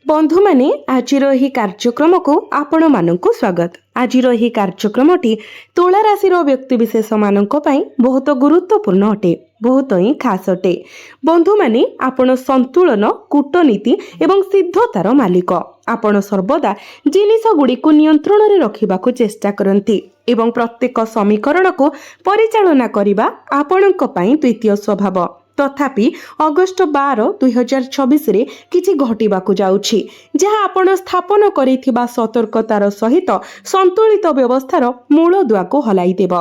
बंधु माने आजिर एही कार्यक्रम को आपण मानकु स्वागत। आजिर एही कार्यक्रमटी तुला राशि व्यक्तिविशेष मानक पई बहुत गुरुत्वपूर्ण अटे, बहुत ही खास अटे। बंधु माने आपण संतुलन, कूटनीति एवं सिद्धतार मालिक। आपण सर्वदा जिनिस गुडी को नियंत्रण रे रखिबाकू चेष्टा करंती एवं प्रत्येक समीकरण को परिचालना करिबा आपणक पई द्वितीय स्वभाव। तथापि अगस्ट 12, 2026 रे किछि घटिबाकू जाउछि जहा आपण स्थापन करिथिबा सतर्कतार सहित संतुलित व्यवस्थार मूल दुआ को हलाई देब।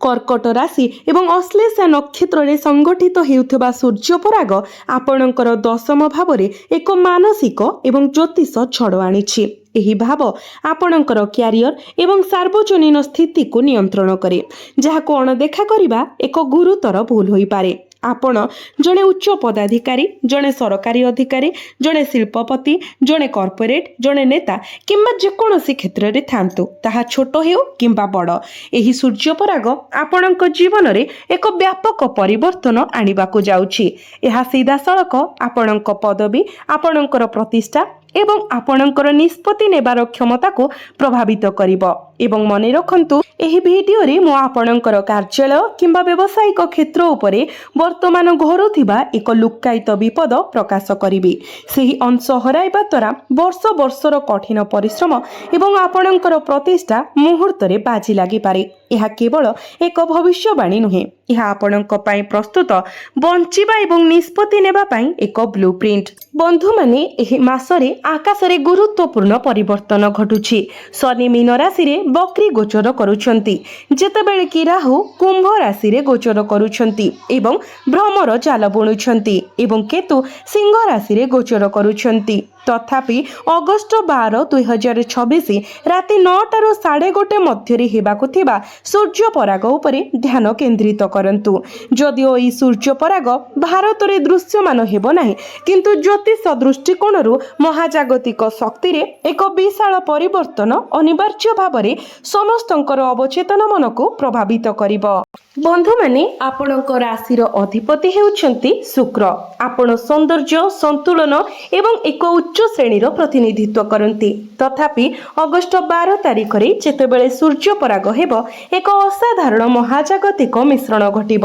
कर्कट राशि एवं अश्लेषा नक्षत्र रे संगठित हेउथिबा सूर्य पराग आपणकर दशम भाव रे एक मानसिक एवं ज्योतिष छड़ आनिछि। एही भाव आपणकर क्यारियर एवं सार्वजनीन स्थिति को नियंत्रण करे, जहाको अणदेखा करिबा एक गुरुतर भूल होई पारे। आपण जड़े उच्च पदाधिकारी, जड़े सरकारी अधिकारी, जड़े शिल्पपति, जड़े कॉर्पोरेट, जड़े नेता किंबा जेकोसी क्षेत्र में थांतु, ताहा छोट हेउ किंबा बड़, एही सूर्य पराग आपणक जीवन रे एक व्यापक परिवर्तन आनिबाकू जाउछि। एहा सीधा सड़क आपणक पदवी, आपणकर प्रतिष्ठा एवं आपणकर निष्पत्ति नेबार क्षमता को प्रभावित करिबो। एवं मने रखंतु, एही वीडियो रे मो आपणकर कार्यालय किंबा व्यावसायिक क्षेत्र उपरे वर्तमान घोरुथिबा एक लुक्कायित विपद प्रकाश करिबि। सेही अंश हराइबा द्वारा वर्ष वर्षर कठिन परिश्रम एवं आपणकर प्रतिष्ठा मुहूर्त रे बाजी लागि पारे। यह केवल एक भविष्यवाणी नुहे, यह आपणक पई प्रस्तुत बंचिबा एवं निष्पत्ति नेबा पई एक ब्लूप्रिंट। बंधु माने एही मासरे आकाश रे गुरुत्वपूर्ण परिवर्तन घटुछि। शनि मीन राशि रे बक्री गोचर करूछंती, जेतेबेले कि राहु कुंभ राशि रे गोचर करूछंती एवं भ्रमर जाल बुणुछंती एवं केतु सिंह राशि रे गोचर करूछंती। तथापि अगस्ट 12, 2026 राति 9टाରୁ 1:30 मध्यरे हेबाकु थिबा सूर्य पराग उपरे ध्यान केंद्रित करंतु। जदिओ ई सूर्य पराग भारत रे दृश्यमान हेबो नाही, किंतु ज्योतिष दृष्टिकोणरू महाजागतिक शक्ति रे एक विशाल परिवर्तन अनिवार्य भावरे समस्तंकर अवचेतन मन को प्रभावित करिबो। बंधु माने आपणक राशि रो अधिपति हेउछंती शुक्र। आपण सौंदर्य, संतुलन एवं एक उच्च श्रेणीर प्रतिनिधित्व करती। तथापि अगस्ट 12 तारिख रे जेतेबेले सूर्य पराग हेब, एक असाधारण महाजागतिक मिश्रण घटिब।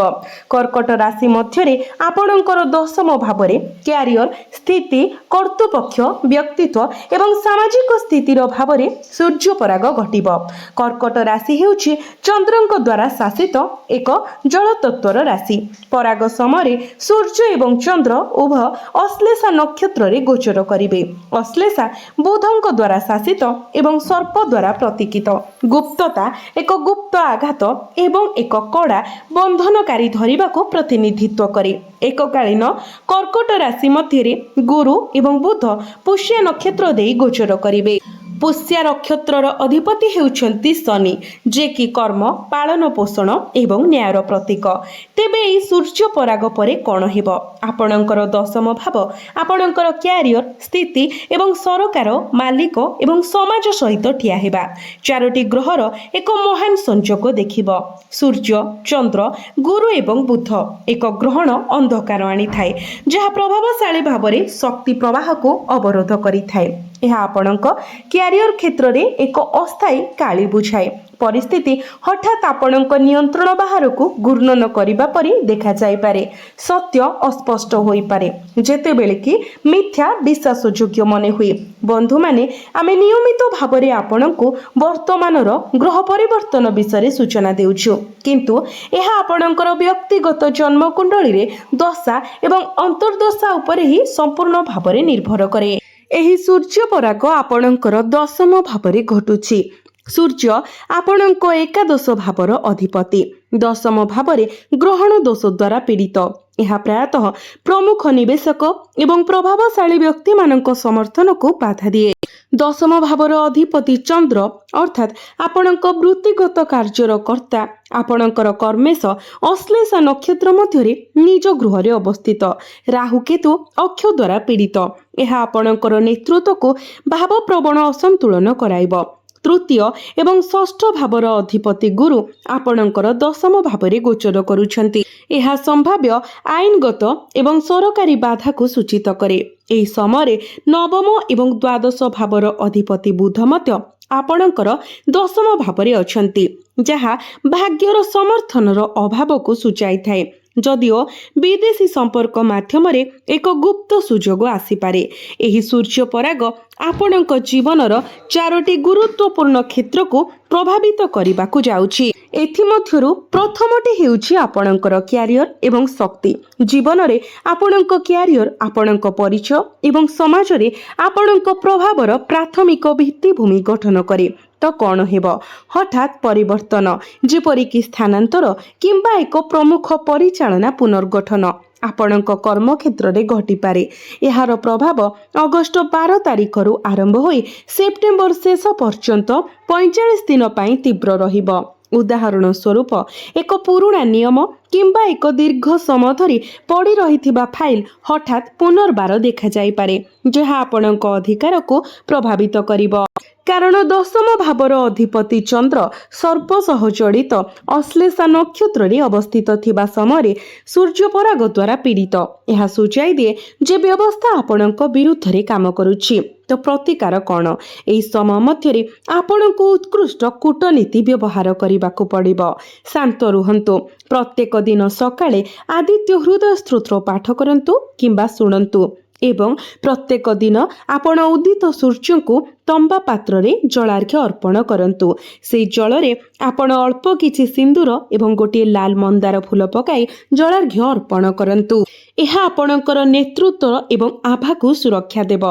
कर्कट राशि मध्यरे आपणकर दशम भावरे क्यारियर, स्थिति, कर्तृपक्ष, व्यक्तित्व एवं सामाजिक स्थितिर भावरे सूर्य पराग घटिब। कर्कट राशि हेउछि चंद्रଙ୍କ द्वारा शासित एक जल तत्वर राशि। पराग समय सूर्य एवं चंद्र उभय अश्लेषा नक्षत्र रे गोचर करिवे। अश्लेषा बुधଙ୍କ द्वारा शासित एवं सर्प द्वारा प्रतीकित। गुप्तता, एक गुप्त आघात एवं एक कड़ा बंधनकारी धरिबा को प्रतिनिधित्व करे। एककालीन कर्कट राशि मध्य गुरु एवं बुध पुष्य नक्षत्र देई गोचर करिवे। पुष्य नक्षत्रर अधिपति हेउछंती शनि, जे कि कर्म, पालन पोषण एवं न्यायर प्रतीक। तेबे ई सूर्य पराग परे कोन हेबो? आपणकर दशम भाव आपणकर क्यारियर, स्थिति एवं सरकार, मालिक एवं समाज सहित ठिया हेबा। चारोटी ग्रहर एक महान संयोग देखिबो। सूर्य, चंद्र, गुरु एवं बुध एक ग्रहण अंधकार आनी थाए, जहा प्रभावशाली भावरे शक्ति प्रवाह को अवरोध करि थाए। यह आपणक क्यारियर क्षेत्र रे एक अस्थायी काली बुझाए। परिस्थिति हठात आपणक नियंत्रण बाहर को घूर्णन करिबा परि देखा जाय पारे। सत्य अस्पष्ट होई पारे, जेतेबेले कि मिथ्या विश्वासयोग्य मने हुए। बंधु माने आमे नियमित भावरे आपणको वर्तमानर ग्रह परिवर्तन विषय सूचना देउछु, किंतु यह आपणकर व्यक्तिगत जन्म कुंडली रे दशा एवं अंतर्दशा उपरे ही संपूर्ण भावरे निर्भर करे। एही सूर्य पराग आपणकर दशम भावरे घटुछि। सूर्य आपणक एकादश भावर अधिपति। दशम भावरे ग्रहण दोष द्वारा पीड़ित। यह प्रायतः प्रमुख निवेशक एवं प्रभावशाली व्यक्ति मानक समर्थन को बाधा दिए। दशम भावर अधिपति चंद्र अर्थात आपणक वृत्तिगत कार्यर कर्ता, आपणकर कर्मेश अश्लेषा नक्षत्र मध्यरे निज गृह रे अवस्थित। राहु केतु अक्ष द्वारा पीड़ित। यह आपणकर नेतृत्व को भावप्रवण असंतुलन कराइब। तृतीय एवं षष्ठ भावर अधिपति गुरु आपणकर दशम भावरे गोचर करुछन्ति। एहा संभाव्य आईनगत एवं सरकारी बाधा को सूचित करे। एही समय नवम एवं द्वादश भावर अधिपति बुध मध्य आपणकर दशम भावरे अछन्ति, जहा भाग्यर समर्थनर अभाव को सूचाई थाए। जदिओ विदेशी संपर्क माध्यम एक गुप्त सुजोग आसीपारे। एही सूर्य पराग आपणक जीवनर चारोटी गुरुत्वपूर्ण क्षेत्र को प्रभावित करने को जाउछि। एथिमध्यरु प्रथमटी हेउछि आपणकर क्यारियर एवं शक्ति। जीवन रे आपणक क्यारियर आपणक परिचय एवं समाज रे आपणक प्रभावर प्राथमिक भित्तिभूमि गठन करे। तो कौन हेब हठात परिवर्तन, जेपरिक स्थानांतर किंबा एक प्रमुख परिचालना पुनर्गठन आपणक कर्म क्षेत्र में घटिपारे। यार प्रभाव अगस्ट 12 तारिख रु आरंभ होई सेप्टेम्बर शेष पर्यंत 45 दिन पई तीव्र रहिब। उदाहरण स्वरूप एक पुराणा नियम किंबा एक दीर्घ समय धरी पड़ी रहिथिबा फाइल हठात पुनर्बार देखा जाई पारे, जहा आपणक अधिकार को प्रभावित करिब। कारण दशम भावर अधिपति चंद्र सर्प सह जड़ित अश्लेषा नक्षत्र रे अवस्थित थिबा समय सूर्य पराग द्वारा पीड़ित। यह सूचाई दिए जे व्यवस्था आपणक विरुद्ध रे काम करुछि। तो प्रतिकार कौन? एही समय मध्य आपणको उत्कृष्ट कूटनीति व्यवहार करने पड़िबो। शांत रुहंतु। प्रत्येक दिन सकाळे आदित्य हृदय स्तोत्र पाठ करंतु किंबा शुणंतु एवं प्रत्येक दिन आपण उदित सूर्य को तंबा पात्र रे जलार्घ्य अर्पण करंतु। से जल रे आपण अल्प किछि सिंदूर एवं गोटे लाल मंदार फूल पकाई जलार्घ्य अर्पण करंतु। एहा आपणकर नेतृत्व एवं आभा को सुरक्षा देव।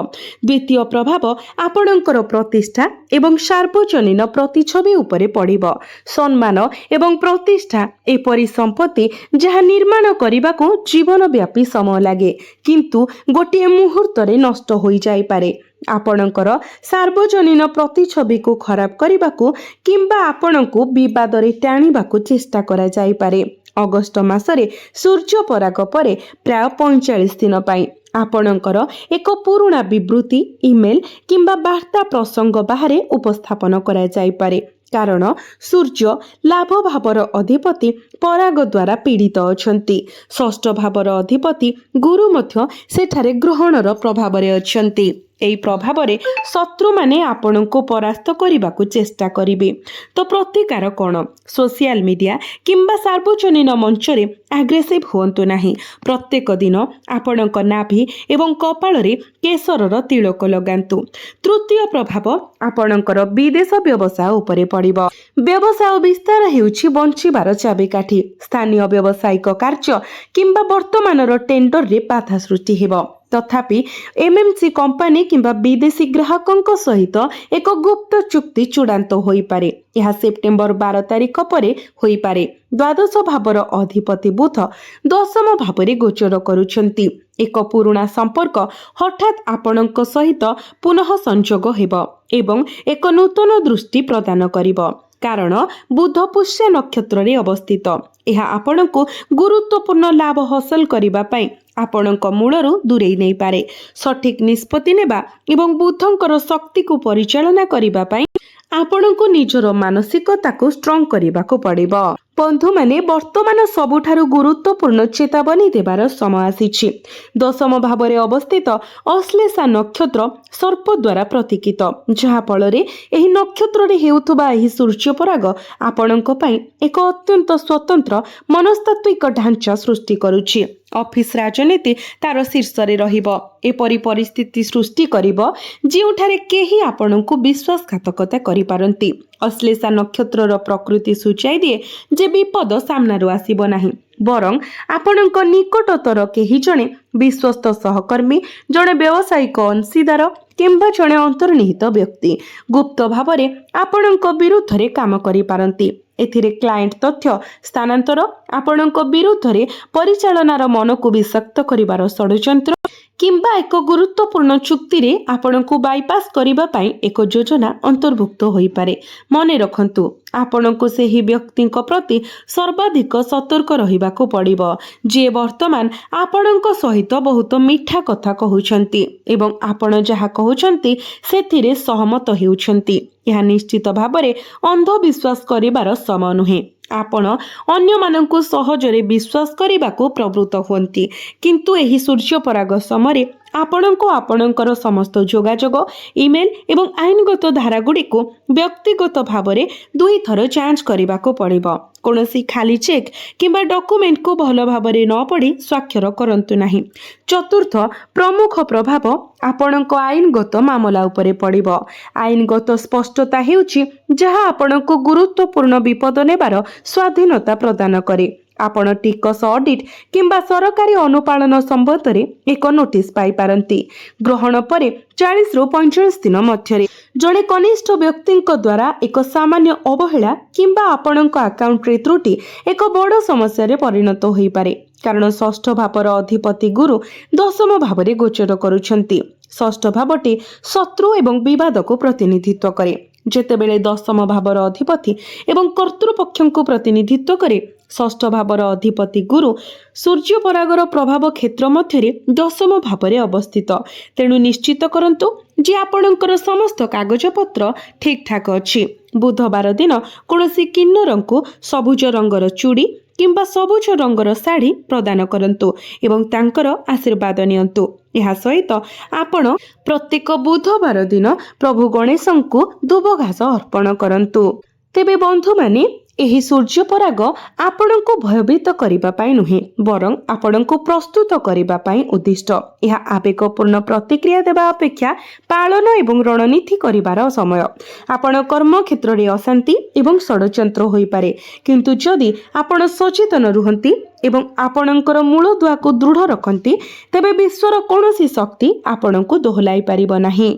द्वितीय प्रभाव आपणकर प्रतिष्ठा एवं सार्वजनीन प्रतिछवि उपरे पड़िब। सम्मान एवं प्रतिष्ठा एपरि संपत्ति जहा निर्माण करने को जीवन व्यापी समय लगे, किंतु गोटे मुहूर्त रे नष्ट हो जाई पारे। आपणकर सार्वजनीन प्रतिछवि को खराब करने को किंबा आपणको विवाद रे टाणिबा को चेष्टा करा जाई पारे। अगस्ट मासरे सूर्य पराग परे प्राय 45 दिन पई आपणकर एक पुराणा विवृत्ति ईमेल किंबा वार्ता प्रसंग बाहरे उपस्थापन करा जाई पारे। कारण सूर्य लाभ भावर अधिपति पराग द्वारा पीड़ित अछंती। षष्ठ भावर अधिपति गुरु मध्य सेठारे ग्रहणर प्रभाव रे अछंती। एई प्रभाव रे शत्रु माने आपण को परास्त करने को चेष्टा करिवे। तो प्रतिकार कौन? सोशल मीडिया किंबा सार्वजनीन मंच रे आग्रेसिव होंतु नाही। प्रत्येक दिन आपणक नाभि एवं कपाल रे केसरर तिलक लगांतु। तृतीय प्रभाव आपणकर विदेश व्यवसाय उपरे पड़िबो। व्यवसाय विस्तार हेउछि बंचिबार चाबिकाठी। स्थानीय व्यावसायिक कार्य किंबा वर्तमानर टेंडर रे बाधा सृष्टि हेबो। तथापि एमएमसी कंपनी किंबा विदेशी ग्राहकों सहित एक गुप्त चुक्ति चूड़ांत होई पारे। यह सेप्टेम्बर 12 तारिख परे होई पारे। द्वादश भावर अधिपति बुध दशम भावरे गोचर करुछंती। एक पुराणा संपर्क हठात आपणक सहित पुनः संजोग हेब एवं एक नूतन दृष्टि प्रदान करिब। कारण बुध पुष्य नक्षत्र रे अवस्थित। यह आपणको गुरुत्वपूर्ण लाभ हासिल करिबा पई आपणक मूलरू दूरेई नहीं पारे। सठिक निष्पत्ति नेबा एवं बुधंकर शक्ति को परिचालना करिबा पई आपणको निजर मानसिकता को स्ट्रॉंग करिबा को पड़िबो। बंधु माने वर्तमान सबुठारु गुरुत्वपूर्ण चेतावनी देवार समय आसीछि। दशम भावरे अवस्थित अश्लेषा नक्षत्र सर्प द्वारा प्रतीकित, जहा फଳରେ एही नक्षत्र रे हेउथुबा एही सूर्य पराग आपणक पई एक अत्यंत स्वतंत्र मनस्तात्विक ढांचा सृष्टि करुछि। ऑफिस राजनीति तार शीर्ष रे रहिबो। एपरि परिस्थिति सृष्टि करिबो जेउठारे केही आपणको विश्वासघातकता करि पारंती। अश्लेषा नक्षत्रर प्रकृति सूचाई दिए जे विपद सामनारू आसीबो नाही, बरं आपणक निकटतर केही जणे विश्वस्त सहकर्मी, जणे व्यावसायिक अंशीदार किंबा जणे अंतर्निहित व्यक्ति गुप्त भावरे आपणक विरुद्ध रे काम करि पारंती। एथिरे क्लाएंट तथ्य स्थानांतर आपणक विरुद्ध रे परिचालनार मन को विषक्त करिवार षड्यंत्र किंबा एक गुरुत्वपूर्ण चुक्ति रे आपणको बाईपास करिबा पई एक योजना अंतर्भुक्त होई पारे। मने रखंतु आपणको सेही व्यक्तिଙ୍କ प्रति सर्वाधिक सतर्क रहिबाको पड़िबो जे वर्तमान आपणଙ୍କ सहित बहुत मीठा कथा कहउछंती एवं आपण जहा कहउछंती सेथिरे सहमत हेउछंती। यह निश्चित भाबरे अंधविश्वास करिबार समय नुहे। आपण अन्य मानंकु सहजरे विश्वास करिबाको प्रवृत्त हुअंती किंतु एही सूर्य पराग समय आपणको आपणकर समस्त जोगाजोग इमेल एवं आईनगत धारा गुड़िक व्यक्तिगत भावरे दुई थर जांच करिबाको पड़िबो। कोनोसी खाली चेक किंबा डॉक्यूमेंट को भल भावरे न पढ़ी स्वाक्षर करंतु नाही। चतुर्थ प्रमुख प्रभाव आपणक आईनगत मामला उपरे पड़िबो। आईनगत स्पष्टता हेउची जहा आपणको गुरुत्वपूर्ण विपद नेबार स्वाधीनता प्रदान करे। आपण टिकस ऑडिट किंबा सरकारी अनुपालन संबंध एक नोटिस पाई पारंती। ग्रहण परे 40 रु 45 दिन मध्यरे जड़े कनिष्ठ व्यक्ति द्वारा एक सामान्य अवहेला किंबा आपणक अकाउंट रे त्रुटि एक बड़ समस्या रे परिणत होई पारे कारण षष्ठ भावर अधिपति गुरु दशम भावरे गोचर करुछंती। षष्ठ भावटी शत्रु एवं विवाद को प्रतिनिधित्व करे। जेतेबेले दशम भावर अधिपति एवं कर्तृपक्ष को प्रतिनिधित्व करे षष्ठ भावर अधिपति गुरु सूर्य परागर प्रभाव क्षेत्र मध्य दशम भावरे अवस्थित। तेणु निश्चित करंतु जे आपणकर समस्त कागज पत्र ठीक ठाक अछि। बुधवार दिन कोनोसी किन्नरंकु सबुज रंगर चूड़ी किंबा सबुज रंगर साड़ी प्रदान करंतु एवं तांकर आशीर्वाद नियंतु। यह सहित आपण प्रत्येक बुधवार दिन प्रभु गणेशंकु दुब घास अर्पण करंतु। तेबे बंधु माने एही सूर्य पराग आपणको भयभीत करिबा पाई नुहे बरं आपणको प्रस्तुत करिबा पाई उद्दिष्ट। यह आवेगपूर्ण प्रतिक्रिया देबा अपेक्षा पालन एवं रणनीति करिबार समय। आपण कर्म क्षेत्र रे अशांति एवं षडयंत्र होई पारे किंतु जदि आपण सचेतन रुहंती एवं आपणकर मूल दुआ को दृढ़ रखंती तेबे विश्वर कोनोसी शक्ति आपणको दोहलाई पारिबो नाही।